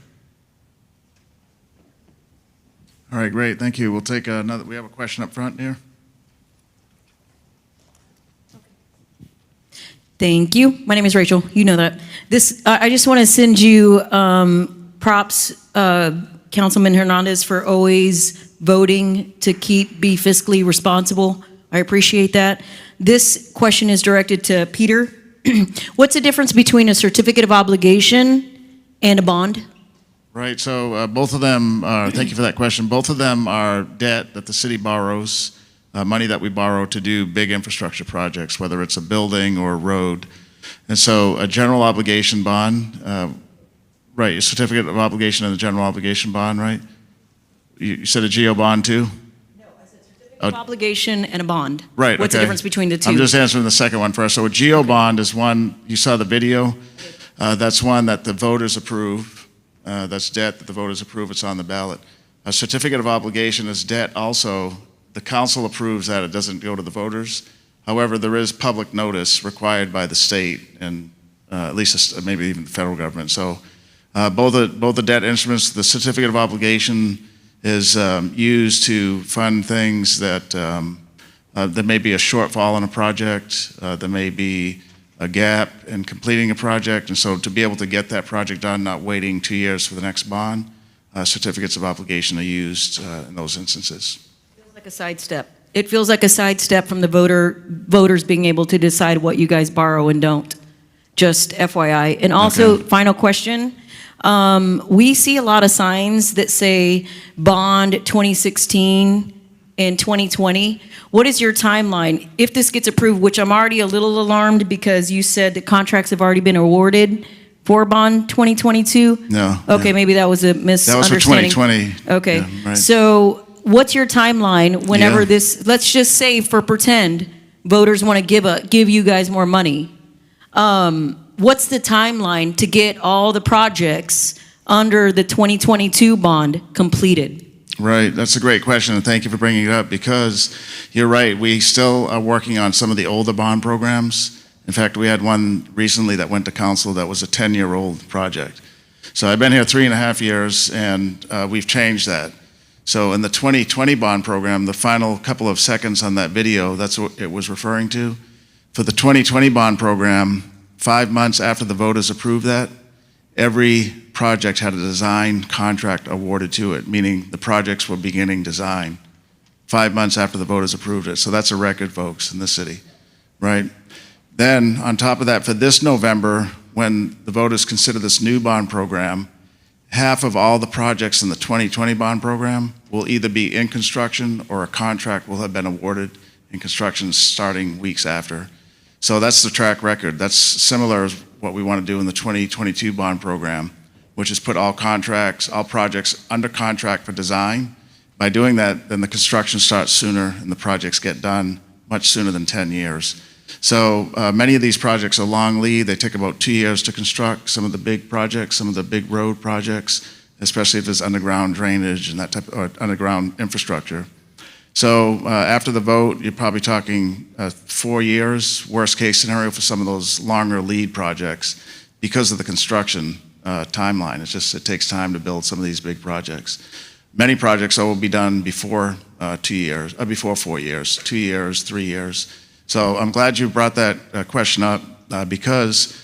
All right, great, thank you. We'll take another, we have a question up front here. Thank you. My name is Rachel. You know that. I just want to send you props, Councilman Hernandez, for always voting to be fiscally responsible. I appreciate that. This question is directed to Peter. What's the difference between a certificate of obligation and a bond? Right, so both of them are, thank you for that question, both of them are debt that the city borrows, money that we borrow to do big infrastructure projects, whether it's a building or a road. And so a general obligation bond, right, a certificate of obligation and a general obligation bond, right? You said a GO bond too? No, I said certificate of obligation and a bond. Right, What's the difference between the two? I'm just answering the second one first. So a GO bond is one, you saw the video, that's one that the voters approve. That's debt that the voters approve, it's on the ballot. A certificate of obligation is debt also. The council approves that, it doesn't go to the voters. However, there is public notice required by the state and at least maybe even the federal government. So both the debt instruments, the certificate of obligation is used to fund things that there may be a shortfall in a project, there may be a gap in completing a project, and so to be able to get that project done, not waiting 2 years for the next bond, certificates of obligation are used in those instances. It feels like a sidestep. It feels like a sidestep from the voters being able to decide what you guys borrow and don't. Just FYI. And also, Okay. Final question. We see a lot of signs that say bond 2016 and 2020. What is your timeline? If this gets approved, which I'm already a little alarmed because you said that contracts have already been awarded for bond 2022? No. Okay, yeah. maybe that was a That was misunderstanding. for 2020. Okay, Yeah, right. so what's your timeline whenever Yeah. let's just say for pretend, voters want to give you guys more money. What's the timeline to get all the projects under the 2022 bond completed? Right, that's a great question, and thank you for bringing it up, because you're right, we still are working on some of the older bond programs. In fact, we had one recently that went to council that was a 10-year-old project. So I've been here 3.5 years, and we've changed that. So in the 2020 bond program, the final couple of seconds on that video, that's what it was referring to. For the 2020 bond program, 5 months after the voters approved that, every project had a design contract awarded to it, meaning the projects were beginning design 5 months after the voters approved it. So that's a record, folks, in the city, right? Then, on top of that, for this November, when the voters consider this new bond program, half of all the projects in the 2020 bond program will either be in construction or a contract will have been awarded in construction starting weeks after. So that's the track record. That's similar to what we want to do in the 2022 bond program, which is put all contracts, all projects under contract for design. By doing that, then the construction starts sooner and the projects get done much sooner than 10 years. So many of these projects are long lead. They take about 2 years to construct. Some of the big projects, some of the big road projects, especially if there's underground drainage and that type of or underground infrastructure. So after the vote, you're probably talking 4 years, worst case scenario for some of those longer lead projects because of the construction timeline. It takes time to build some of these big projects. Many projects will be done before 2 years, before 4 years, 2 years, 3 years. So I'm glad you brought that question up because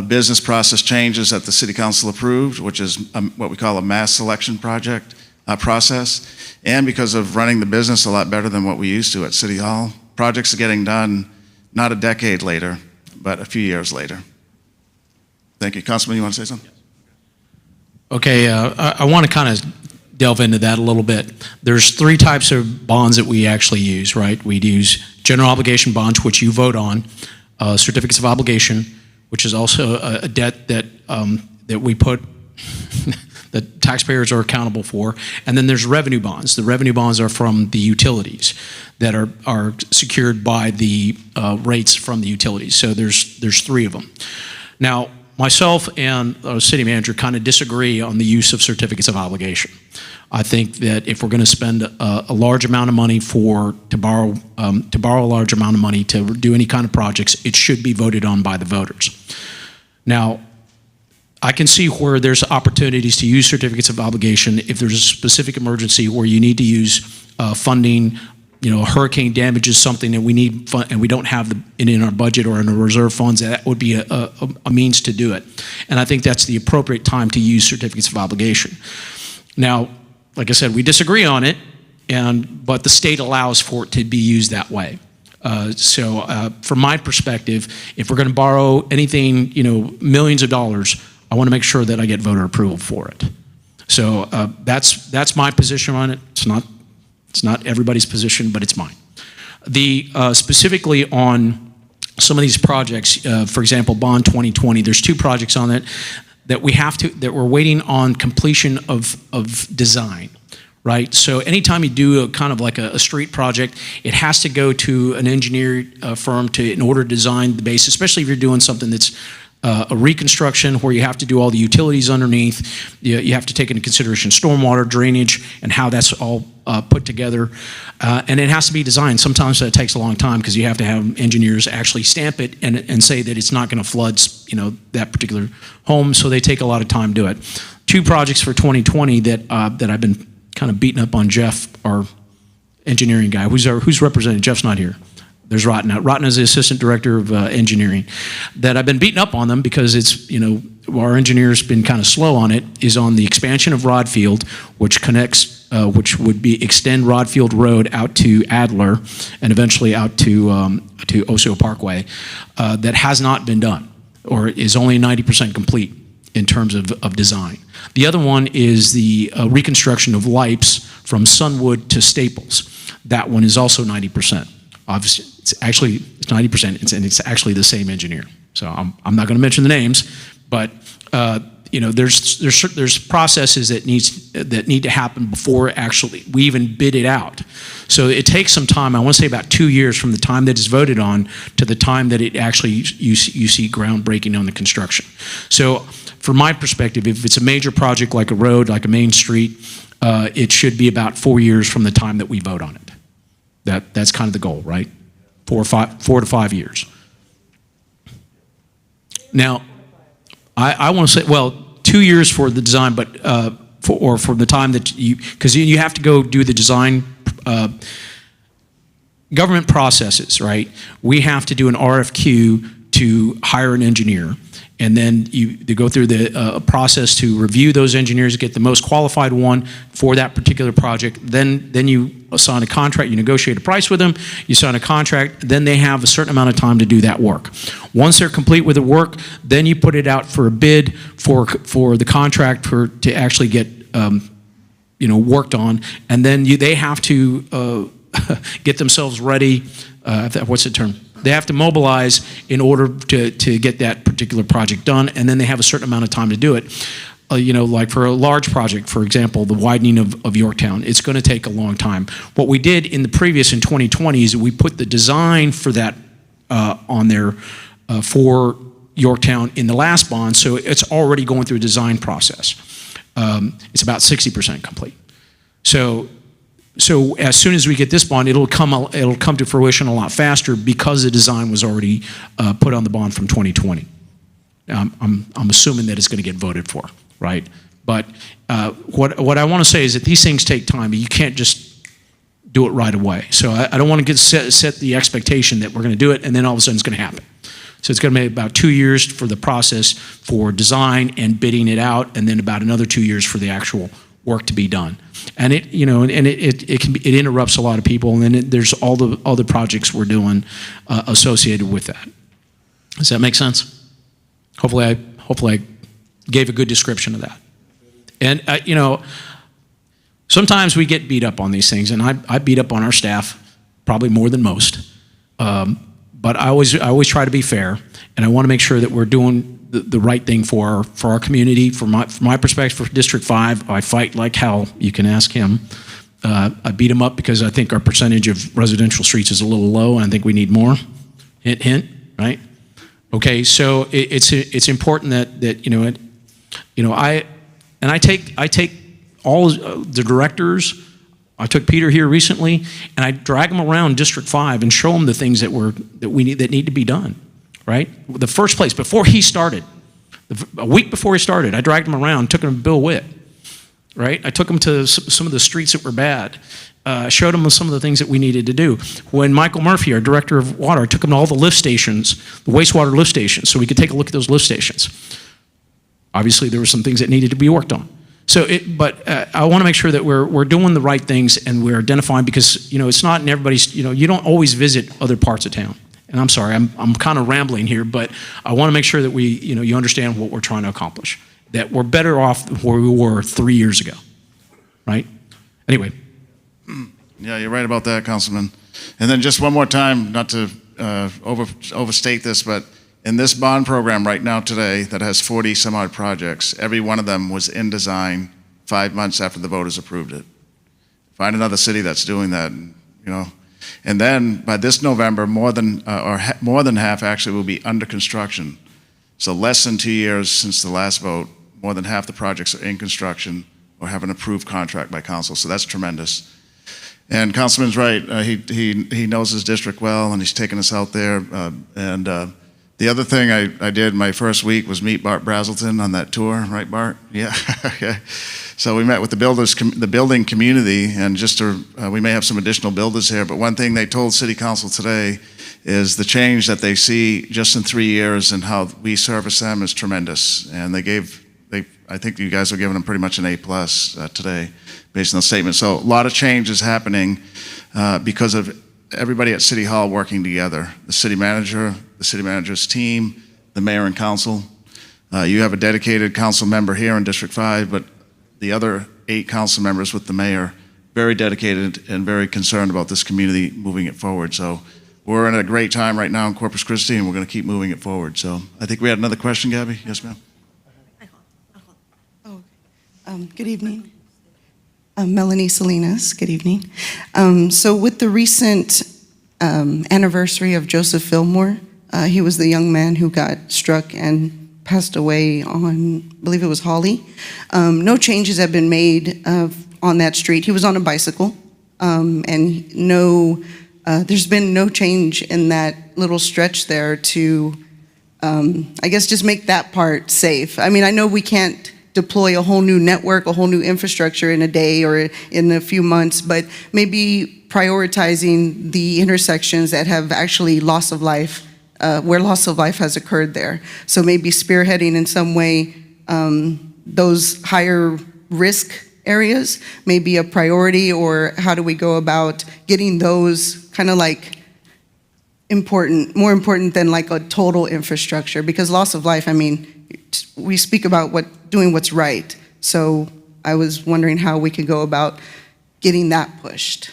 business process changes that the City Council approved, which is what we call a mass selection project process, and because of running the business a lot better than what we used to at City Hall. Projects are getting done not a decade later, but a few years later. Thank you. Councilman, you want to say something? Okay, I want to kind of delve into that a little bit. There's 3 types of bonds that we actually use, right? We use general obligation bonds, which you vote on, certificates of obligation, which is also a debt that that we put that taxpayers are accountable for, and then there's revenue bonds. The revenue bonds are from the utilities that are secured by the rates from the utilities. So there's 3 of them. Now, myself and our city manager kind of disagree on the use of certificates of obligation. I think that if we're going to spend a large amount of money to borrow a large amount of money to do any kind of projects, it should be voted on by the voters. Now, I can see where there's opportunities to use certificates of obligation if there's a specific emergency where you need to use funding. You know, hurricane damage is something that we need and we don't have it in our budget or in our reserve funds. That would be a means to do it. And I think that's the appropriate time to use certificates of obligation. Now, like I said, we disagree on it, but the state allows for it to be used that way. So from my perspective, if we're going to borrow anything, millions of dollars, I want to make sure that I get voter approval for it. So that's my position on it. It's not everybody's position, but it's mine. Specifically on some of these projects, for example, Bond 2020, there's 2 projects on it that we're waiting on completion of design, right? So anytime you do a kind of like a street project, it has to go to an engineer firm in order to design the base, especially if you're doing something that's a reconstruction where you have to do all the utilities underneath. You have to take into consideration stormwater, drainage, and how that's all put together. And it has to be designed. Sometimes that takes a long time because you have to have engineers actually stamp it and say that it's not going to flood, that particular home. So they take a lot of time to do it. 2 projects for 2020 that I've been kind of beating up on Jeff, our engineering guy. Who's represented? Jeff's not here. There's Retama. Retama is the assistant director of engineering. That I've been beating up on them because it's, our engineer's been kind of slow on it, is on the expansion of Rod Field, which connects, which would be extend Rod Field Road out to Adler and eventually out to Osceola Parkway. That has not been done or is only 90% complete in terms of design. The other one is the reconstruction of Lipes from Sunwood to Staples. That one is also 90%. Obviously, it's 90%, and it's actually the same engineer. So I'm not going to mention the names, but there's processes that need to happen before actually we even bid it out. So it takes some time. I want to say about 2 years from the time that it's voted on to the time that it actually you see groundbreaking on the construction. So from my perspective, if it's a major project like a road, like a main street, it should be about 4 years from the time that we vote on it. That's kind of the goal, right? 4 to 5 years. Now, I want to say, 2 years for the design, but for the time that because you have to go do the design. Government processes, right? We have to do an RFQ to hire an engineer. And then they go through the process to review those engineers, get the most qualified one for that particular project. Then you sign a contract, you negotiate a price with them, you sign a contract, then they have a certain amount of time to do that work. Once they're complete with the work, then you put it out for a bid for the contractor to actually get worked on, and then they have to get themselves ready. What's the term? They have to mobilize in order to get that particular project done, and then they have a certain amount of time to do it. Like for a large project, for example, the widening of Yorktown, it's going to take a long time. What we did in 2020 is we put the design for that on there for Yorktown in the last bond, so it's already going through a design process. It's about 60% complete. So as soon as we get this bond, it'll come to fruition a lot faster because the design was already put on the bond from 2020. I'm assuming that it's going to get voted for, right? But what I want to say is that these things take time. You can't just do it right away. So I don't want to set the expectation that we're going to do it and then all of a sudden it's going to happen. So it's going to be about 2 years for the process for design and bidding it out, and then about another 2 years for the actual work to be done. And it interrupts a lot of people, and then there's all the other projects we're doing associated with that. Does that make sense? Hopefully I gave a good description of that. And sometimes we get beat up on these things, and I beat up on our staff probably more than most. But I always try to be fair, and I want to make sure that we're doing the right thing for our community. From my perspective, for District 5, I fight like hell. You can ask him. I beat him up because I think our percentage of residential streets is a little low, and I think we need more. Hint, hint, right? Okay, so it's important that I take all the directors. I took Peter here recently, and I drag him around District 5 and show him the things that need to be done, right? The first place, before he started, a week before he started, I dragged him around, took him to Bill Witt, right? I took him to some of the streets that were bad, showed him some of the things that we needed to do. When Michael Murphy, our director of water, I took him to all the lift stations, the wastewater lift stations, so we could take a look at those lift stations. Obviously, there were some things that needed to be worked on. But I want to make sure that we're doing the right things and we're identifying, because it's not in everybody's. You don't always visit other parts of town. And I'm sorry, I'm kind of rambling here, but I want to make sure that you understand what we're trying to accomplish. That we're better off where we were 3 years ago, right? Anyway. Yeah, you're right about that, Councilman. And then just one more time, not to overstate this, but in this bond program right now today that has 40 some odd projects, every one of them was in design 5 months after the voters approved it. Find another city that's doing that, And then by this November, more than half actually will be under construction. So less than 2 years since the last vote, more than half the projects are in construction or have an approved contract by council. So that's tremendous. And Councilman's right. He knows his district well, and he's taken us out there. The other thing I did my first week was meet Bart Brazelton on that tour, right, Bart? Yeah. Okay. So we met with the building community, and we may have some additional builders here. But one thing they told City Council today is the change that they see just in 3 years and how we service them is tremendous. And I think you guys are giving them pretty much an A+ today, based on the statement. So a lot of change is happening because of everybody at City Hall working together. The city manager, the city manager's team, the mayor and council. You have a dedicated council member here in District 5, but the other 8 council members with the mayor, very dedicated and very concerned about this community moving it forward. So we're in a great time right now in Corpus Christi, and we're going to keep moving it forward. So I think we had another question, Gabby. Yes, ma'am. Good evening. Melanie Salinas, good evening. So with the recent anniversary of Joseph Fillmore, he was the young man who got struck and passed away on, I believe it was Hawley. No changes have been made on that street. He was on a bicycle, and there's been no change in that little stretch there to, I guess, just make that part safe. I mean, I know we can't deploy a whole new network, a whole new infrastructure in a day or in a few months, but maybe prioritizing the intersections that have actually loss of life, where loss of life has occurred there. So maybe spearheading in some way those higher risk areas may be a priority, or how do we go about getting those kind of like more important than like a total infrastructure? Because loss of life, I mean, we speak about doing what's right. So I was wondering how we could go about getting that pushed.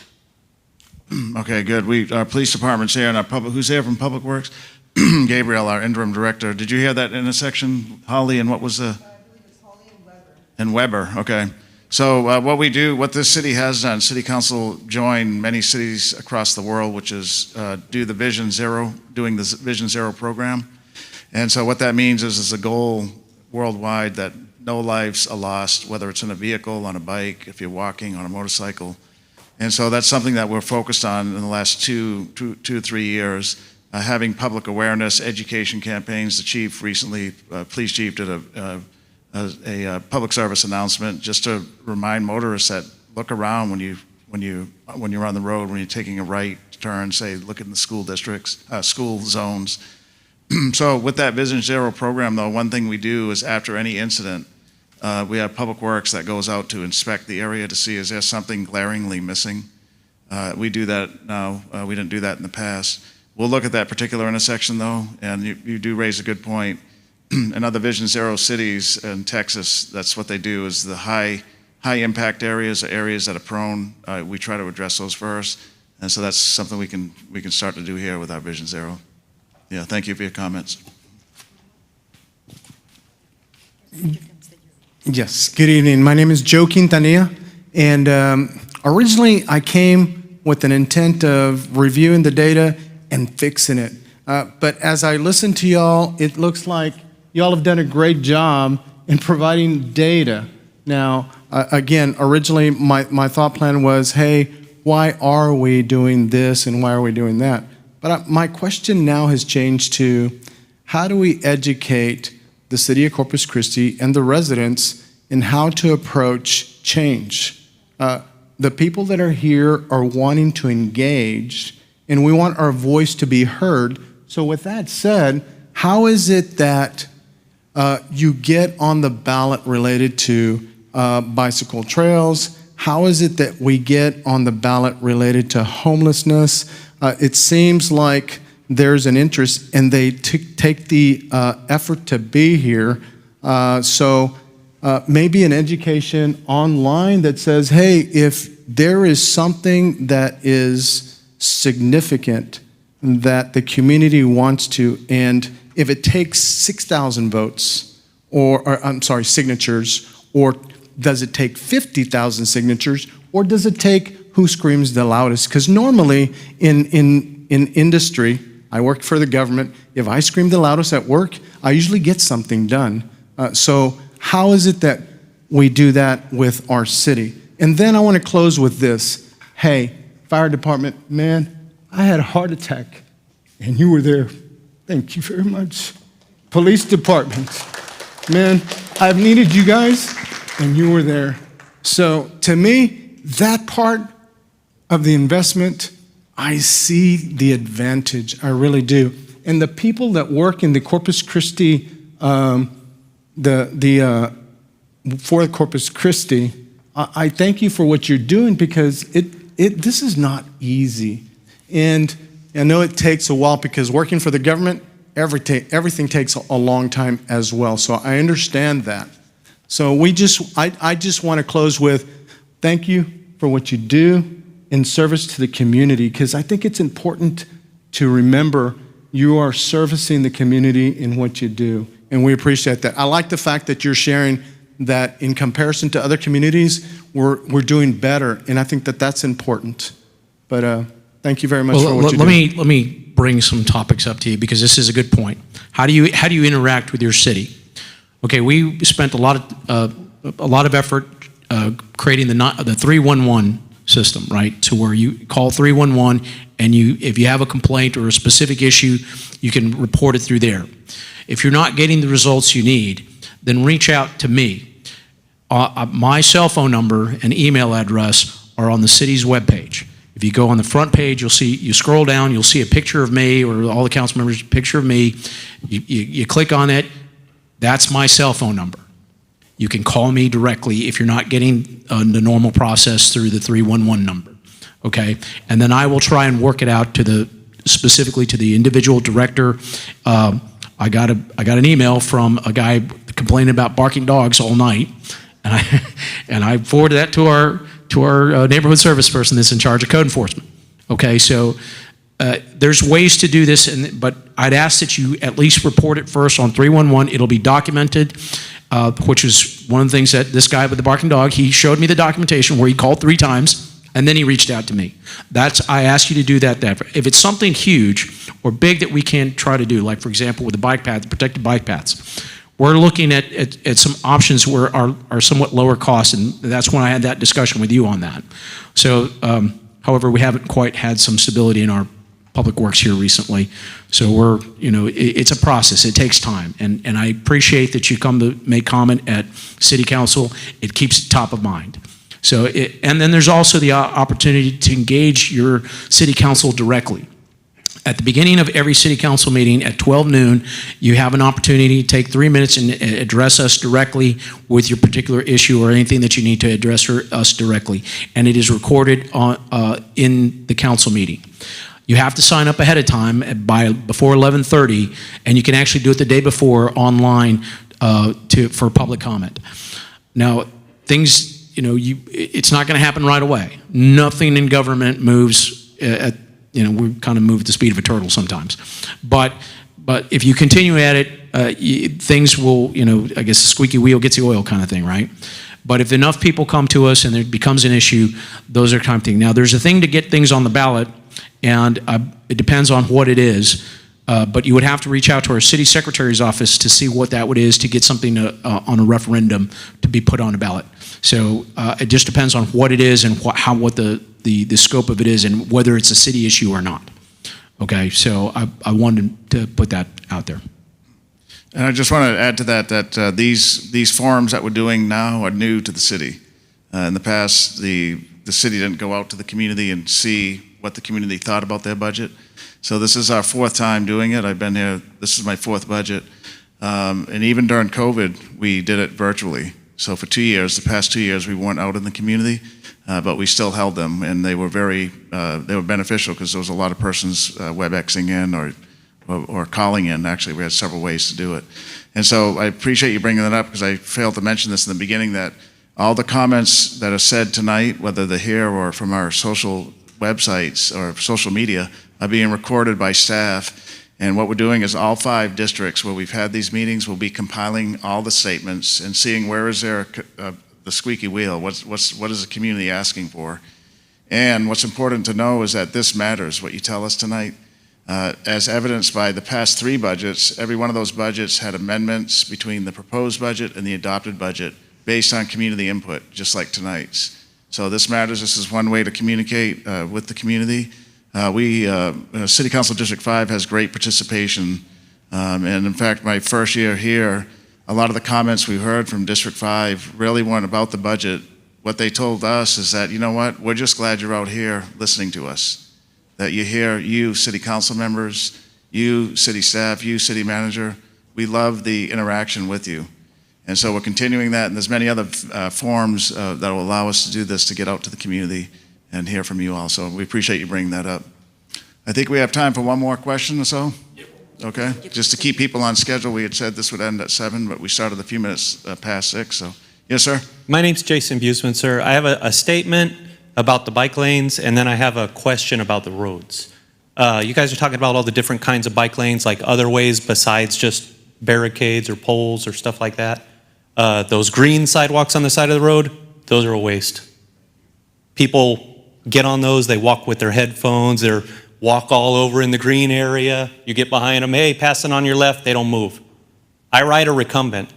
Okay, good. Our police department's here, and who's here from Public Works? Gabriel, our interim director. Did you hear that intersection, Holly, and what was the? I believe it's Holly and Weber. And Weber, okay. So what we do, what this city has done, City Council joined many cities across the world, which is doing the Vision Zero program. And so what that means is a goal worldwide that no lives are lost, whether it's in a vehicle, on a bike, if you're walking, on a motorcycle. And so that's something that we're focused on in the last two to 3 years, having public awareness, education campaigns. The chief recently, police chief, did a public service announcement just to remind motorists that look around when you're on the road, when you're taking a right turn, say look in the school districts, school zones. So with that Vision Zero program, though, one thing we do is after any incident, we have Public Works that goes out to inspect the area to see is there something glaringly missing. We do that now. We didn't do that in the past. We'll look at that particular intersection, though, and you do raise a good point. In other Vision Zero cities in Texas, that's what they do, is the high impact areas, or areas that are prone, we try to address those first. And so that's something we can start to do here with our Vision Zero. Yeah, thank you for your comments. Yes, good evening. My name is Joe Quintanilla, and originally I came with an intent of reviewing the data and fixing it. But as I listen to y'all, it looks like y'all have done a great job in providing data. Now, again, originally my thought plan was, hey, why are we doing this and why are we doing that? But my question now has changed to, how do we educate the city of Corpus Christi and the residents in how to approach change? The people that are here are wanting to engage, and we want our voice to be heard. So with that said, how is it that you get on the ballot related to bicycle trails? How is it that we get on the ballot related to homelessness? It seems like there's an interest, and they take the effort to be here. So maybe an education online that says, hey, if there is something that is significant that the community wants to, and if it takes 6,000 votes, signatures, or does it take 50,000 signatures, or does it take who screams the loudest? Because normally in industry, I work for the government, if I scream the loudest at work, I usually get something done. So how is it that we do that with our city? And then I want to close with this. Hey, fire department, man, I had a heart attack, and you were there. Thank you very much. Police department, man, I've needed you guys, and you were there. So to me, that part of the investment, I see the advantage, I really do. And the people that work in the Corpus Christi, for Corpus Christi, I thank you for what you're doing, because this is not easy. And I know it takes a while, because working for the government, everything takes a long time as well. So I understand that. So I just want to close with thank you for what you do in service to the community, because I think it's important to remember you are servicing the community in what you do, and we appreciate that. I like the fact that you're sharing that in comparison to other communities, we're doing better, and I think that that's important. But thank you very much for what you do. Let me bring some topics up to you, because this is a good point. How do you interact with your city? Okay, we spent a lot of effort creating the 311 system, right? To where you call 311, and if you have a complaint or a specific issue, you can report it through there. If you're not getting the results you need, then reach out to me. My cell phone number and email address are on the city's webpage. If you go on the front page, you scroll down, you'll see a picture of me, or all the council members, picture of me. You click on it, that's my cell phone number. You can call me directly if you're not getting the normal process through the 311 number, okay? And then I will try and work it out specifically to the individual director. I got an email from a guy complaining about barking dogs all night, and I forwarded that to our neighborhood service person that's in charge of code enforcement. Okay, so there's ways to do this, but I'd ask that you at least report it first on 311. It'll be documented. which is one of the things that this guy with the barking dog, he showed me the documentation where he called 3 times, and then he reached out to me. I asked you to do that. If it's something huge or big that we can try to do, like for example with the bike path, the protected bike paths, we're looking at some options where are somewhat lower cost, and that's when I had that discussion with you on that. So, however, we haven't quite had some stability in our public works here recently. So it's a process. It takes time, and I appreciate that you come to make comment at City Council. It keeps it top of mind. So, and then there's also the opportunity to engage your City Council directly. At the beginning of every City Council meeting at 12 noon, you have an opportunity to take 3 minutes and address us directly with your particular issue or anything that you need to address us directly. And it is recorded in the council meeting. You have to sign up ahead of time before 11:30, and you can actually do it the day before online for public comment. Now, things, it's not going to happen right away. Nothing in government moves we kind of move at the speed of a turtle sometimes. But if you continue at it, things will, I guess the squeaky wheel gets the oil kind of thing, right? But if enough people come to us and it becomes an issue, those are kind of things. Now, there's a thing to get things on the ballot, and it depends on what it is. But you would have to reach out to our city secretary's office to see what that is to get something on a referendum to be put on a ballot. So it just depends on what it is and what the scope of it is and whether it's a city issue or not. Okay, so I wanted to put that out there. And I just want to add to that these forums that we're doing now are new to the city. In the past, the city didn't go out to the community and see what the community thought about their budget. So this is our 4th time doing it. I've been here, this is my 4th budget. And even during COVID, we did it virtually. So for 2 years, the past 2 years, we weren't out in the community, but we still held them, and they were they were beneficial because there was a lot of persons WebExing in or calling in. Actually, we had several ways to do it. And so I appreciate you bringing that up because I failed to mention this in the beginning, that all the comments that are said tonight, whether they're here or from our social websites or social media, are being recorded by staff. And what we're doing is all 5 districts where we've had these meetings, we'll be compiling all the statements and seeing where is there the squeaky wheel, what is the community asking for. And what's important to know is that this matters, what you tell us tonight. As evidenced by the past 3 budgets, every one of those budgets had amendments between the proposed budget and the adopted budget based on community input, just like tonight's. So this matters. This is one way to communicate with the community. City Council District 5 has great participation. And in fact, my first year here, a lot of the comments we heard from District 5 really weren't about the budget. What they told us is that, you know what, we're just glad you're out here listening to us. That you hear, you city council members, you city staff, you city manager, we love the interaction with you. And so we're continuing that, and there's many other forums that will allow us to do this, to get out to the community and hear from you also. We appreciate you bringing that up. I think we have time for one more question or so. Okay, just to keep people on schedule, we had said this would end at 7, but we started a few minutes past 6, so. Yes, sir? My name's Jason Buseman, sir. I have a statement about the bike lanes, and then I have a question about the roads. You guys are talking about all the different kinds of bike lanes, like other ways besides just barricades or poles or stuff like that. Those green sidewalks on the side of the road, those are a waste. People get on those, they walk with their headphones, they're walk all over in the green area. You get behind them, hey, passing on your left, they don't move. I ride a recumbent.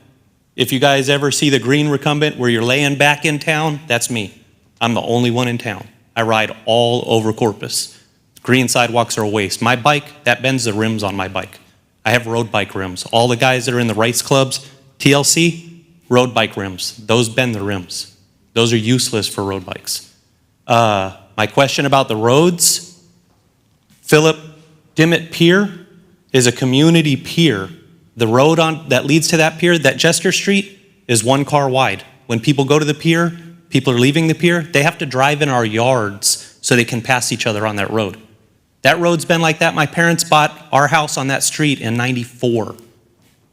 If you guys ever see the green recumbent where you're laying back in town, that's me. I'm the only one in town. I ride all over Corpus. Green sidewalks are a waste. My bike, that bends the rims on my bike. I have road bike rims. All the guys that are in the race clubs, TLC, road bike rims. Those bend the rims. Those are useless for road bikes. My question about the roads, Philip Dimmitt Pier is a community pier. The road that leads to that pier, that Jester Street, is 1 car wide. When people go to the pier, people are leaving the pier, they have to drive in our yards so they can pass each other on that road. That road's been like that. My parents bought our house on that street in '94.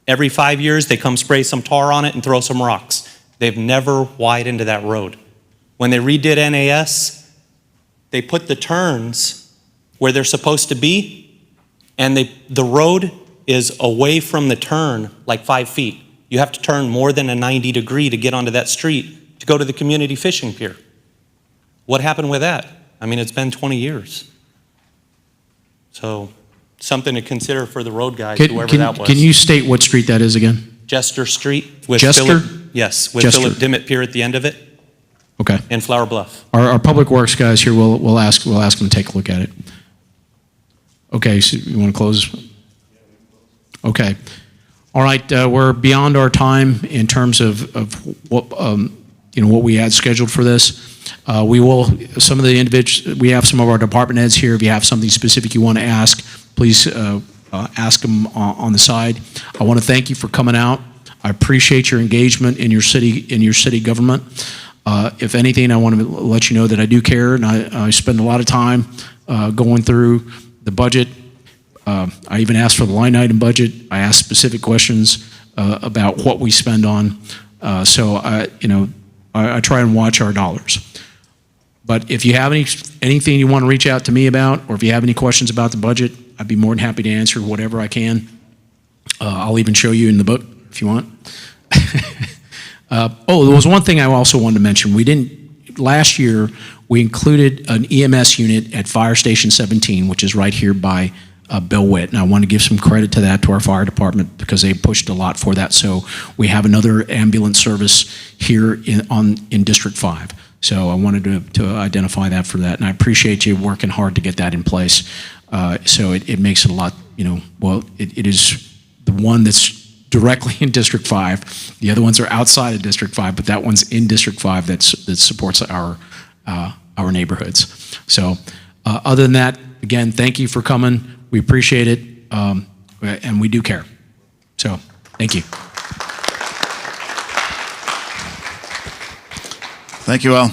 Every 5 years, they come spray some tar on it and throw some rocks. They've never widened that road. When they redid NAS, they put the turns where they're supposed to be, and the road is away from the turn like 5 feet. You have to turn more than a 90-degree to get onto that street to go to the community fishing pier. What happened with that? I mean, it's been 20 years. So something to consider for the road guys, whoever that was. Can you state what street that is again? Jester Street with Jester? Philip, yes, with Jester. Philip Dimmitt Pier at the end of it Okay. in Flower Bluff. Our Public Works guys here, we'll ask them to take a look at it. Okay, so you want to close? Okay. All right, we're beyond our time in terms of what, what we had scheduled for this. We will, some of the individuals, we have some of our department heads here. If you have something specific you want to ask, please ask them on the side. I want to thank you for coming out. I appreciate your engagement in your city government. If anything, I want to let you know that I do care, and I spend a lot of time going through the budget. I even asked for the line item budget. I asked specific questions about what we spend on. So I try and watch our dollars. But if you have anything you want to reach out to me about, or if you have any questions about the budget, I'd be more than happy to answer whatever I can. I'll even show you in the book if you want. There was one thing I also wanted to mention. Last year, we included an EMS unit at Fire Station 17, which is right here by Bill Witt. And I want to give some credit to that, to our fire department, because they pushed a lot for that. So we have another ambulance service here in District 5. So I wanted to identify that for that. And I appreciate you working hard to get that in place. So it makes it a lot, it is the one that's directly in District 5. The other ones are outside of District 5, but that one's in District 5 that supports our neighborhoods. So other than that, again, thank you for coming. We appreciate it, and we do care. So thank you. Thank you all.